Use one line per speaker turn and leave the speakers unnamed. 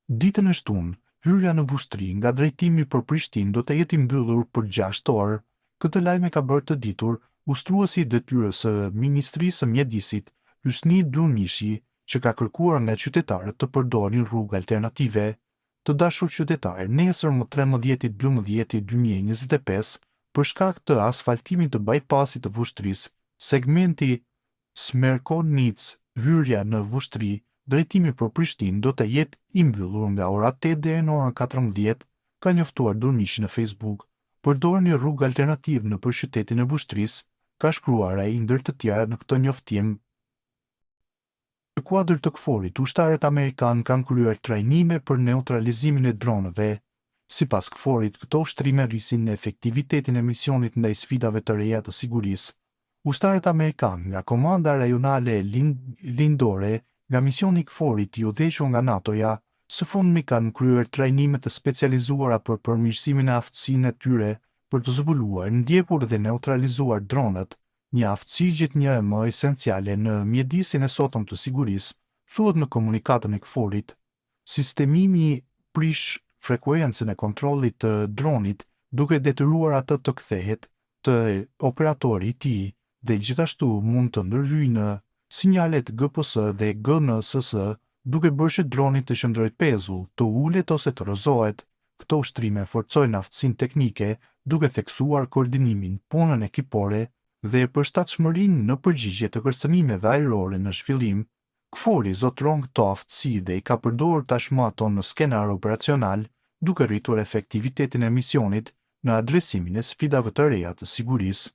Ditën e shtunë, hyrja në Vushtri nga drejtimi për Prishtinë do të jetë i mbyllur për 6 orë. Këtë lajm e ka bërë të ditur ustruesi i detyrës së Ministrisë së Mjedisit, Hysni Dunishi, që ka kërkuar nga qytetarët të përdorin rrugë alternative. Të dashur qytetarë, nesër më 13/12/2025, për shkak të asfaltimit të bypassit të Vushtrisë, segmenti Smerkonitz hyrja në Vushtri, drejtimi për Prishtinë do të jetë i mbyllur nga ora 8 deri në orën 14, ka njoftuar Dunishi në Facebook. Përdorni rrugë alternativë në qytetin e Vushtrisë, ka shkruar ai ndër të tjerë në këtë njoftim. Në kuadër të KFOR-it, ushtarët amerikanë kanë kryer trajnime për neutralizimin e dronëve. Sipas KFOR-it, këto ushtrime rrisin efektivitetin e misionit ndaj sfidave të reja të sigurisë. Ushtarët amerikanë nga Komanda Rajonale Lindore, nga misioni i KFOR-it i udhëhequr nga NATO-ja, së fundmi kanë kryer trajnime të specializuara për përmirësimin e aftësinë e tyre për të zbuluar, ndjekur dhe neutralizuar dronët, një aftësi gjithnjë e më esenciale në mjedisin e sotëm të sigurisë, thuhet në komunikatën e KFOR-it. Sistemimi prish frekuencën e kontrollit të dronit, duke detyruar atë të kthehet te operatori i tij, dhe gjithashtu mund të ndërhyjë në sinjalet GPS dhe GNSS, duke bërë që droni të qëndrojë pezull, të ulet ose të rrëzohet. Këto ushtrime forcojnë aftësinë teknike, duke theksuar koordinimin, punën ekipore dhe përshtatshmërinë në përgjigje të kërcënimeve ajrore në zhvillim. KFOR-i zotëron këto aftësi dhe i ka përdorur tashmë ato në skenar operacional, duke rritur efektivitetin e misionit në adresimin e sfidave të reja të sigurisë.